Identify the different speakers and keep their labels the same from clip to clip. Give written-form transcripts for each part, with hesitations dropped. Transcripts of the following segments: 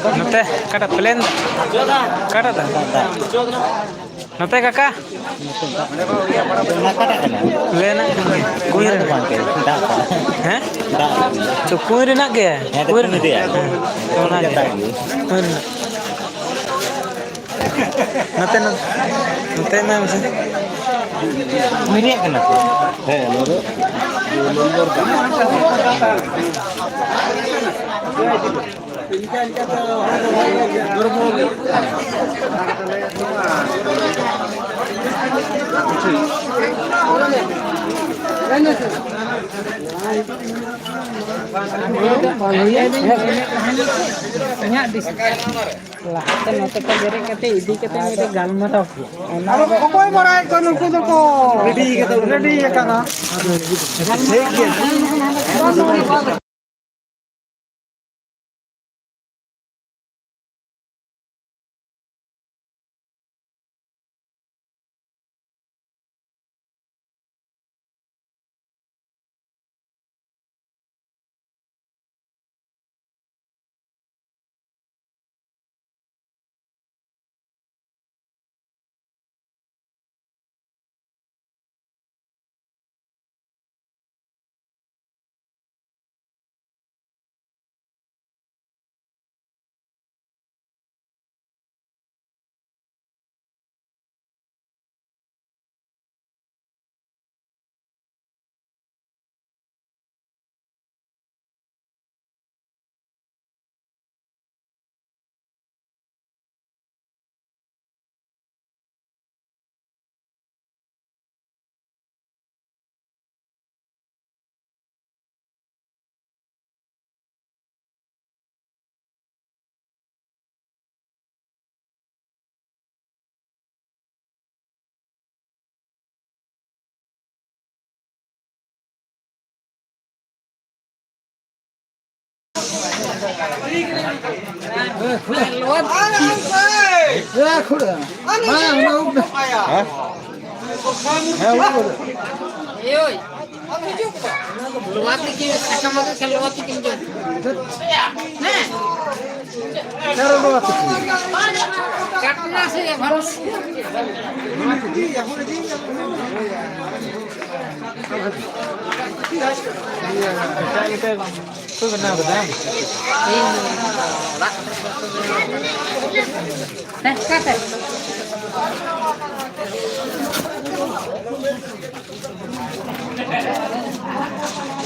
Speaker 1: Nete, kata pelen, kata dah. Nete kakak. Lena, kuir nak ke? Hah? So kuir nak ke? Kuir nak dia. Kau nak? Kuir. Nete nak, nete nak macam. Miriak kan aku? Lalu, lembur kan?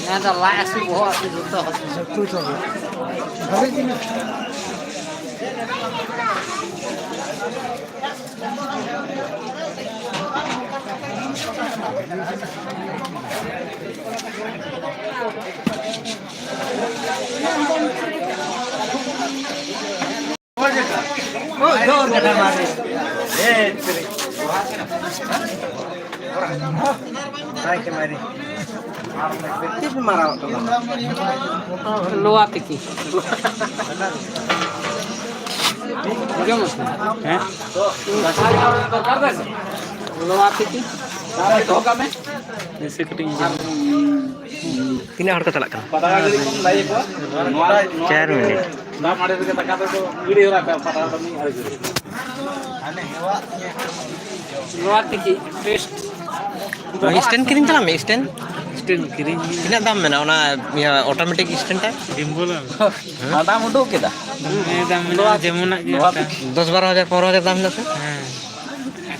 Speaker 2: Ada lah asyik buat itu tuh.
Speaker 1: Oh, jauh ke dalam. Naik kemari. Tipu marah tu.
Speaker 2: Luat iki. Jom.
Speaker 1: Eh?
Speaker 2: Luat iki.
Speaker 1: Nasi kuning. Ini harga telak kan? 4 minit.
Speaker 2: Luat iki. Paste.
Speaker 1: Stand kirim tak lama stand?
Speaker 2: Stand kirim.
Speaker 1: Tidak dalam mana? Ona ya automatic stand tak?
Speaker 2: Gimbal.
Speaker 1: Ada mudah kita.
Speaker 2: Dalam mana jamun nak je.
Speaker 1: 10-12 हजार 15 हजार दाम लगता है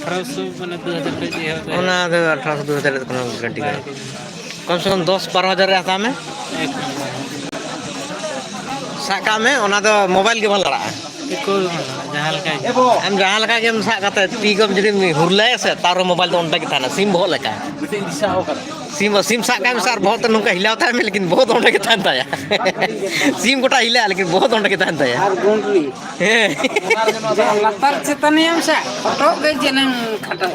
Speaker 2: 1800 mana 2000 रुपए je.
Speaker 1: ओना 1800-2000 कोनो guarantee का कम से कम 10-12 हजार रहता में साका में ओना तो मोबाइल के बल लड़ा
Speaker 2: ᱤᱠᱳ ᱡᱟᱦᱟᱸ ᱞᱮᱠᱟ ᱜᱮ
Speaker 1: ᱟᱢ ᱡᱟᱦᱟᱸ ᱞᱮᱠᱟ ᱜᱮᱢ ᱥᱟᱵ ᱠᱟᱛᱮ ᱛᱤ ᱠᱚᱢ ᱡᱩᱫᱤᱢ ᱦᱩᱨᱞᱟᱹᱭᱟ ᱥᱮ ᱛᱟᱨ ᱢᱳᱵᱟᱭᱤᱞ ᱫᱚ ᱚᱸᱰᱮ ᱜᱮ ᱛᱟᱦᱮᱱᱟ ᱥᱤᱢ ᱵᱚᱦᱚᱜ ᱞᱮᱠᱟ ᱥᱤᱢ ᱥᱟᱵ ᱠᱟᱜ ᱢᱮ ᱥᱮ ᱟᱨ ᱵᱚᱦᱚᱜ ᱛᱮ ᱱᱚᱝᱠᱟ ᱦᱤᱞᱟᱹᱣ ᱛᱟᱭ ᱢᱮ ᱞᱮᱠᱤᱱ ᱵᱚᱦᱚᱜ ᱫᱚ ᱚᱸᱰᱮ ᱜᱮ ᱛᱟᱦᱮᱱ ᱛᱟᱭᱟ ᱥᱤᱢ ᱜᱚᱴᱟ ᱦᱤᱞᱟᱹᱜᱼᱟ ᱞᱮᱠᱤᱱ ᱵᱚᱦᱚᱜ ᱫᱚ ᱚᱸᱰे ᱜᱮ ᱛᱟᱦᱮᱱ ᱛᱟᱭᱟ
Speaker 2: ᱟᱨ ᱜᱩᱸᱰᱨᱤ
Speaker 1: ᱦᱮᱸ
Speaker 2: ᱞᱟᱛᱟᱨ ᱪᱮᱛᱟᱱᱤᱭᱟᱹᱢ ᱥᱮ ᱦᱚᱴᱚᱜ ᱜᱮ ᱡᱮᱱᱮᱢ ᱠᱷᱟᱴᱟᱣ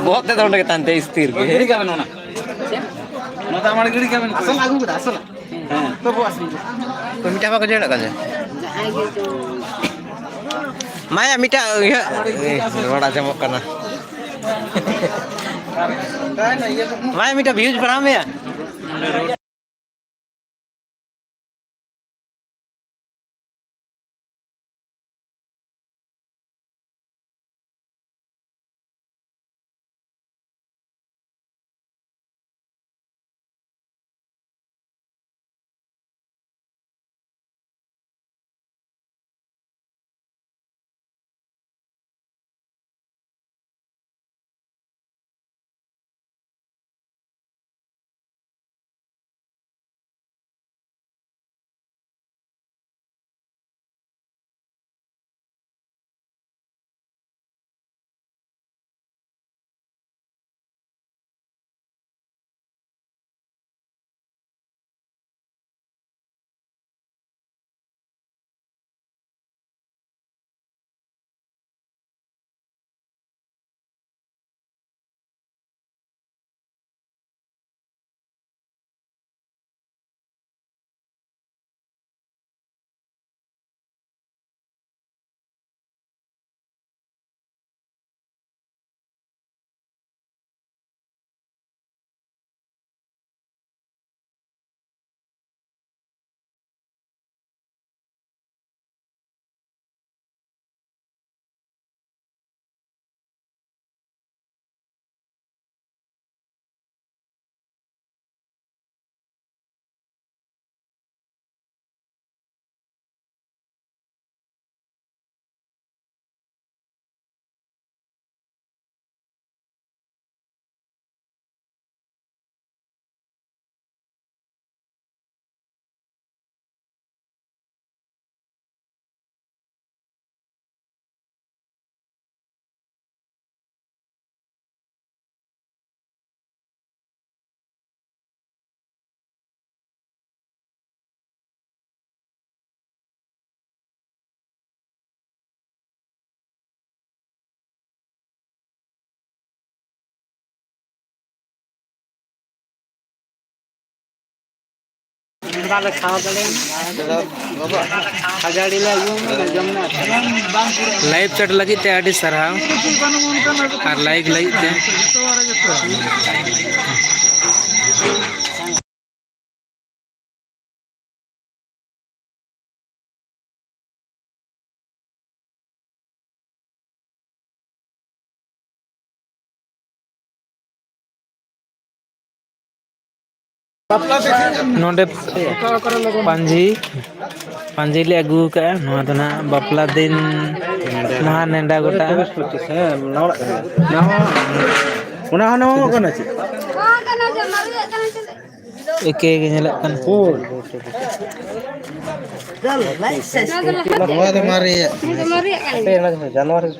Speaker 1: ᱵᱚᱦᱚᱜ ᱛᱮᱫᱚ ᱚᱸᱰᱮ ᱜᱮ ᱛᱟᱦᱮᱱ ᱛᱟᱭᱟ ᱥᱛᱷᱤᱨ ᱜᱮ ᱢᱤᱫᱴᱟᱝ ᱵᱟᱠᱚ ᱡᱚᱲᱮᱫ ᱠᱟᱱ
Speaker 2: ᱡᱟᱦᱟᱸᱭ ᱜᱮ ᱪᱚᱝ
Speaker 1: ᱢᱟᱭᱟ ᱢᱤᱫᱴᱟᱝ ᱨᱚᱲ ᱟᱸᱡᱚᱢᱚᱜ ᱠᱟᱱᱟ ᱢᱟᱭᱟ ᱢᱤᱫᱴᱟᱝ ᱵᱷᱤᱭᱩᱡᱽ ᱵᱟᱲᱦᱟᱣ ᱢᱮᱭᱟ
Speaker 2: ᱵᱟᱞᱮ ᱠᱷᱟᱣᱟ ᱫᱟᱲᱮᱭᱟᱜᱼᱟ ᱠᱷᱟᱡᱟᱲᱤ ᱞᱮ ᱟᱹᱜᱩ ᱡᱚᱢ ᱢᱮ ᱞᱟᱭᱤভ ᱪᱮᱴ ᱞᱟᱹᱜᱤᱫ ᱛᱮ ᱟᱹᱰᱤ ᱥᱟᱨᱦᱟᱣ ᱟᱨ ᱞᱟᱭᱤᱠ ᱞᱟᱹᱜᱤᱫ ᱛᱮ ᱱᱚᱰᱮ ᱯᱟᱸᱡᱤ ᱞᱮ ᱟᱹᱜᱩ ᱠᱟᱜᱼᱟ ᱱᱚᱣᱟ ᱫᱚ ᱱᱟᱜ ᱵᱟᱯᱞᱟ ᱫᱤᱱ ᱢᱟᱦᱟ ᱱᱮᱰᱟ ᱜᱚᱴᱟ
Speaker 1: ᱚᱱᱟ ᱦᱚᱸ ᱱᱟᱣᱟ ᱠᱟᱱᱟ ᱪᱮ
Speaker 2: ᱮᱠᱮ ᱜᱮ ᱧᱮᱞᱚᱜ ᱠᱟᱱᱟ
Speaker 1: ᱱᱚᱣᱟ ᱫᱚ ᱢᱟᱨᱮᱭᱟᱜ ᱡᱟᱱᱩᱣᱟᱨᱤ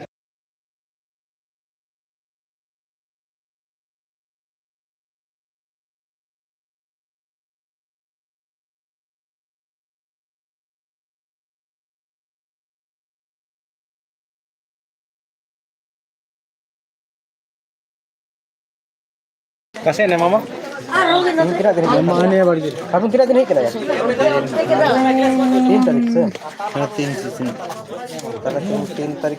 Speaker 1: Kasih nih mama. Ini kira dari mana ya bagi? Kamu kira dari kira ya? 3 tarik se. 3 sih. Karena 3 tarik.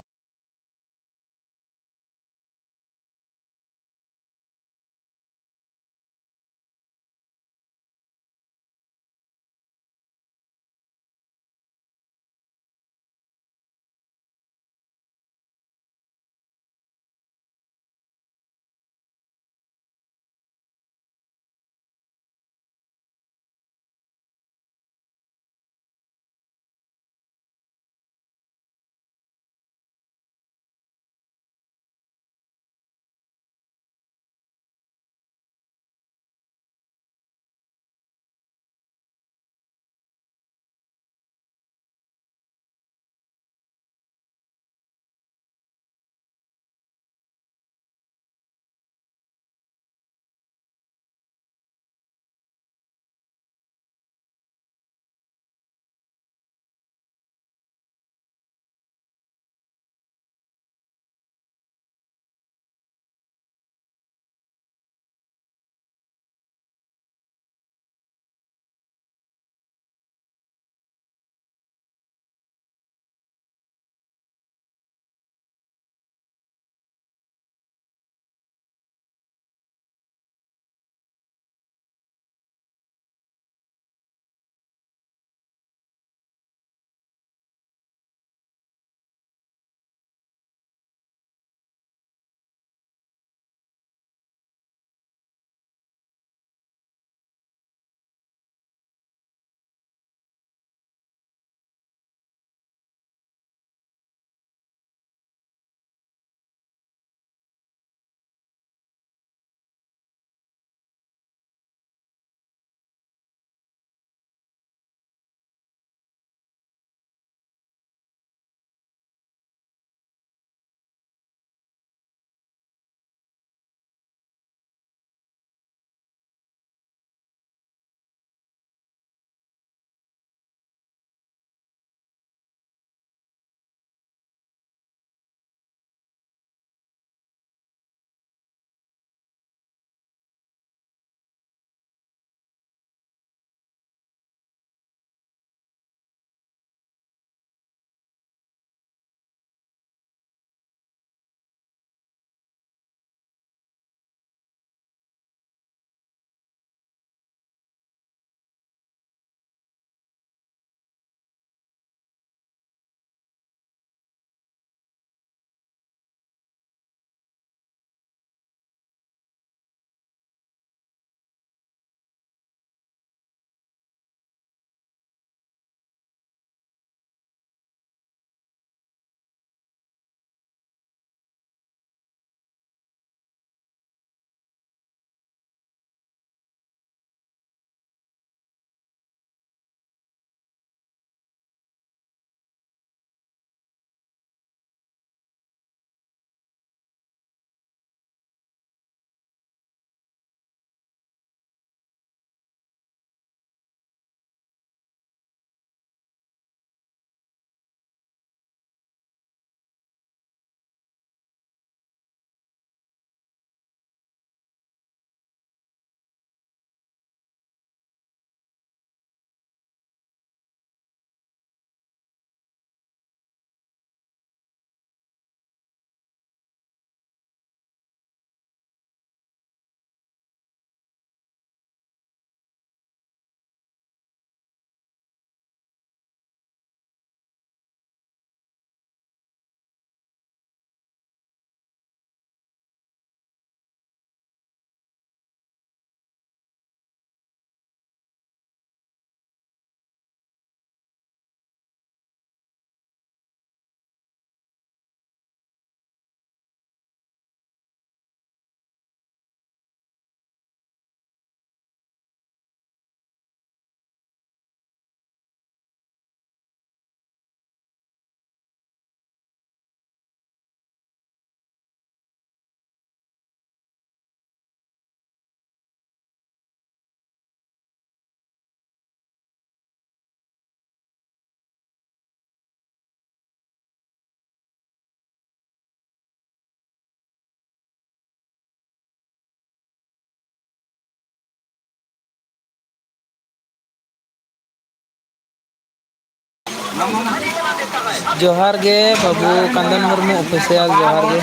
Speaker 2: जोहार गे बाबू कंदन मुर्मू ऑफिशियल जोहार गे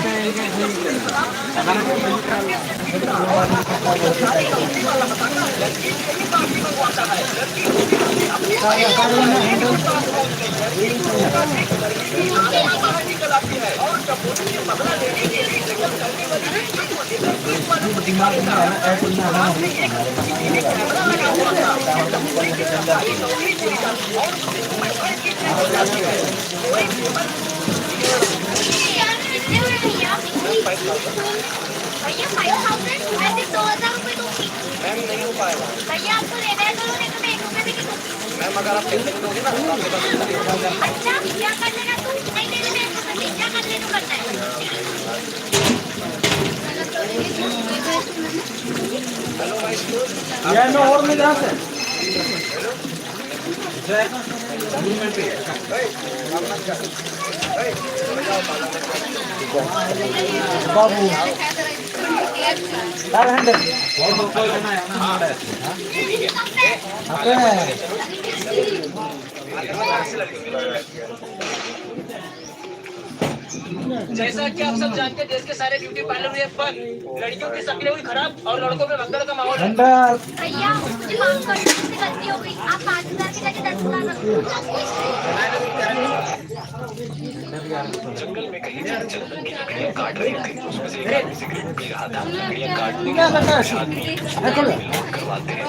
Speaker 3: भैया 5,000 मैं सिर्फ 2,000 रुपए दूंगी। मैम नहीं हो पाएगा भैया, आपको देना है तो नहीं तो मैं 1 रुपए भी नहीं दूंगी। मैम अगर आप पैसे दोगे ना तो आपके पास। अच्छा क्या कर लेना तू, नहीं दे मैं 1 रुपए क्या कर ले तो करता है।
Speaker 2: ये नो और में जहाँ से बाबू
Speaker 4: जैसा कि आप सब जानते हैं, देश के सारे ब्यूटी पार्लर में बंद, लड़कियों की शक्लें हुई खराब और लड़कों में भगदड़ का माहौल है।
Speaker 3: भैया मुझे माफ कर दो, मुझसे गलती हो गई। आप 5,000 की जगह 10,000 रख दो।
Speaker 4: जंगल में कहीं जंगल की लकड़ियां काट रही थी, उसमें से एक आदमी सिगरेट पी रहा था। लकड़ियां काटने के बाद करवाते हैं।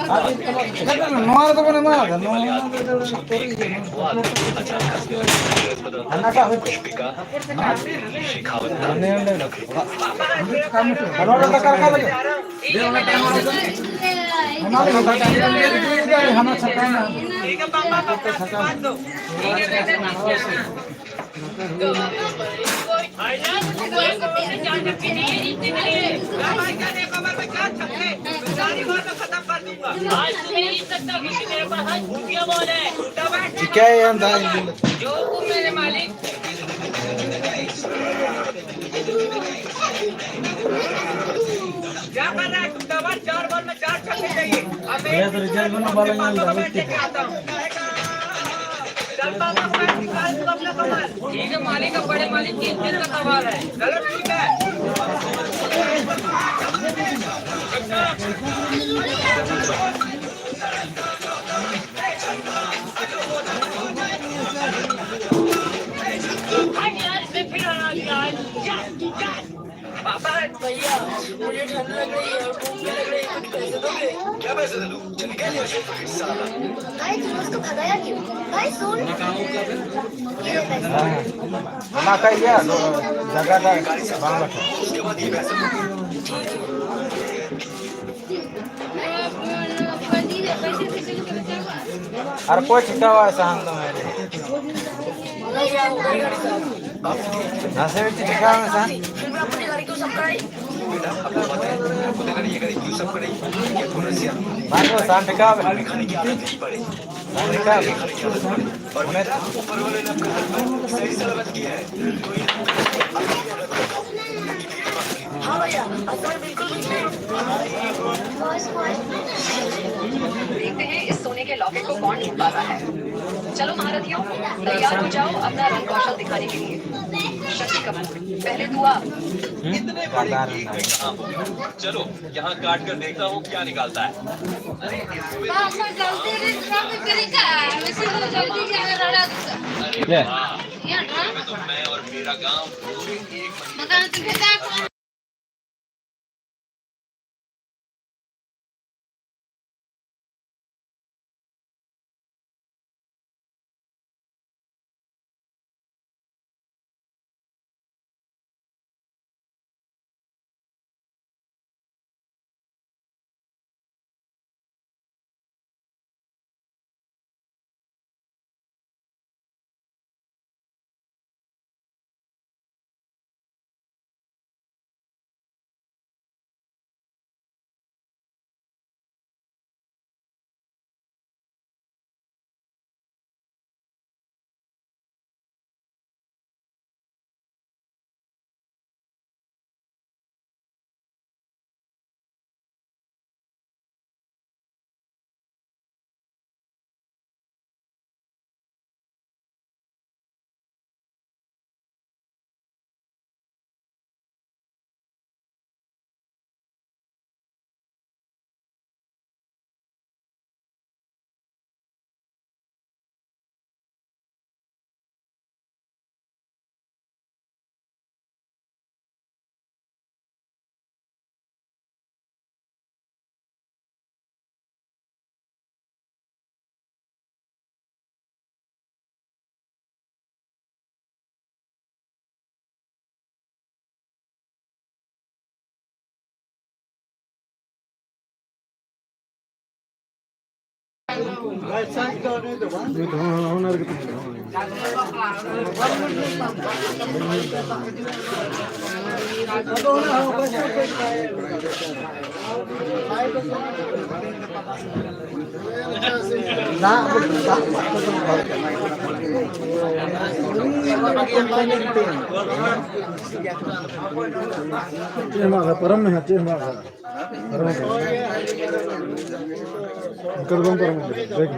Speaker 4: वो आदमी अचानक हंसने लगा। पुष्पिका शेखावत
Speaker 2: क्या है अंदाज
Speaker 4: जो तुम मेरे मालिक क्या कर रहा है तुम? दवा 4 बॉल में 4 छक्के चाहिए।
Speaker 2: ये तो रिजल्ट बना वाला नहीं
Speaker 4: ठीक है, मालिक का बड़े मालिक की इज्जत का सवाल है। चलो ठीक है। यार इसमें फिर हरा दिया। पापा भैया मुझे ठंड लग रही है और भूख भी लग रही है, कुछ पैसे दोगे? क्या पैसे दे दूं? चल निकल यहाँ से साला।
Speaker 3: गाइस तुम उसको भगाया क्यों? गाइस सुन, ये पैसे
Speaker 2: ना कहिए जगह का बांग्ला
Speaker 4: उसके बाद ये पैसे
Speaker 2: अरे कोई छिका हुआ है सहन तो मेरे नशे में छिका हुआ है सहन बांग्ला सहन छिका हुआ है
Speaker 4: खाने की आदत नहीं पड़े।
Speaker 2: सहन छिका हुआ है
Speaker 4: और ऊपर वाले ने आपका हाथ सही सलामत किया है। हाँ भैया, आपने बिल्कुल कुछ नहीं।
Speaker 5: देखते हैं इस सोने के लॉकेट को कौन ढूंढ पाता है। चलो महारथियों, तैयार हो जाओ अपना रंग कौशल दिखाने के लिए। शक्ति कपूर, पहले तू आ।
Speaker 4: चलो यहाँ काट कर देखता हूँ क्या निकालता है। अरे तो मैं और मेरा गांव पूरे एक
Speaker 6: परम में है कर दो परम देख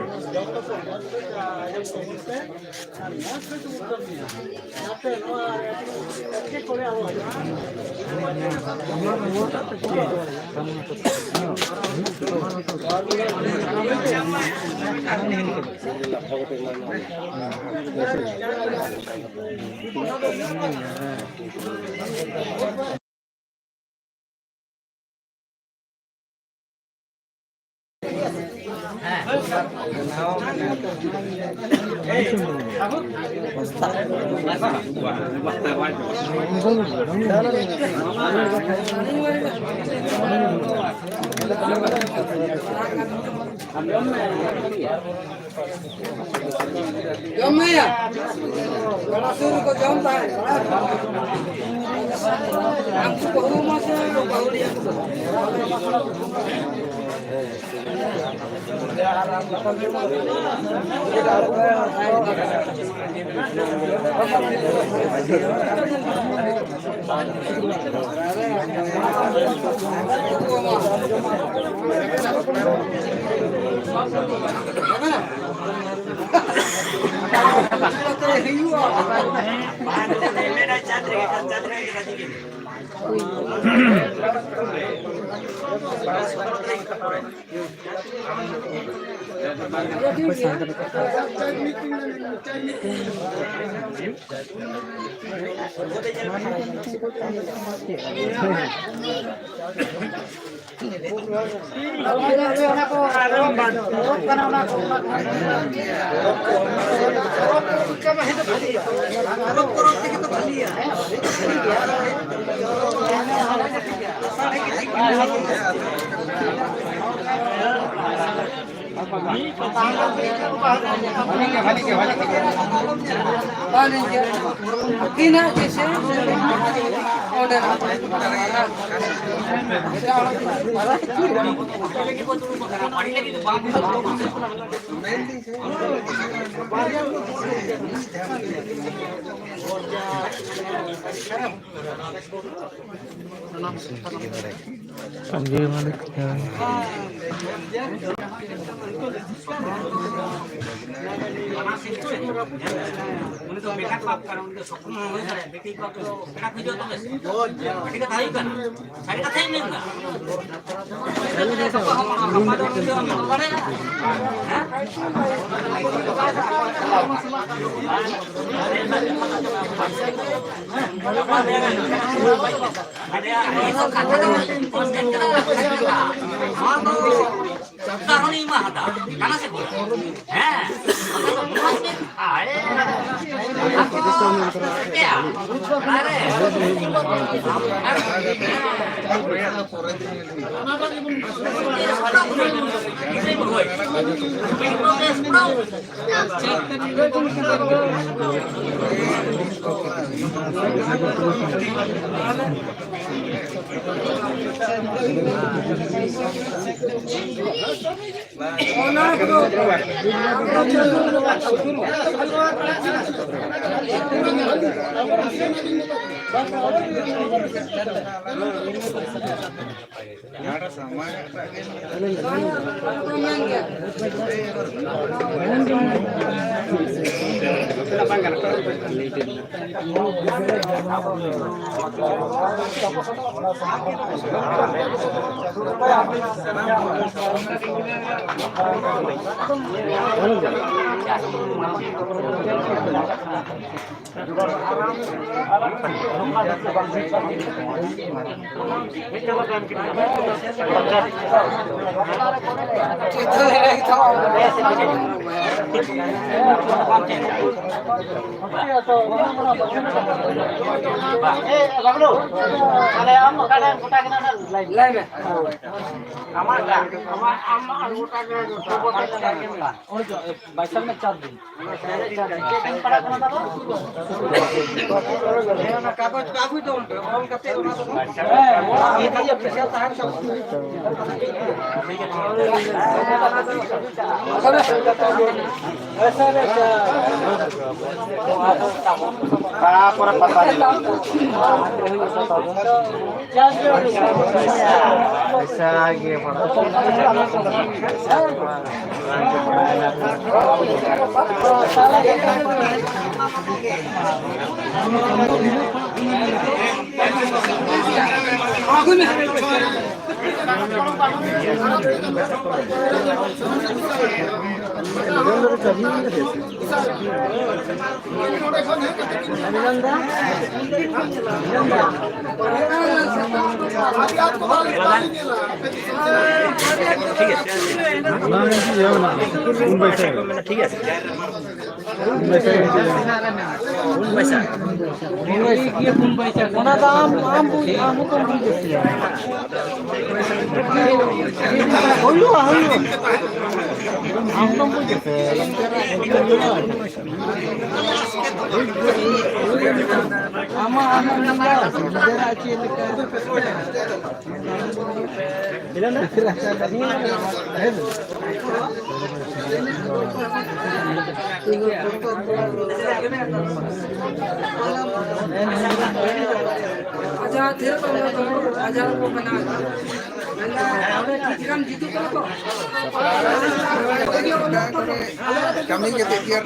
Speaker 7: kami ketikian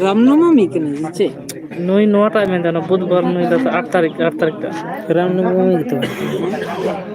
Speaker 2: रामनवमी के नई नोटा में बुधवार 8 तारीख रामनवमी तो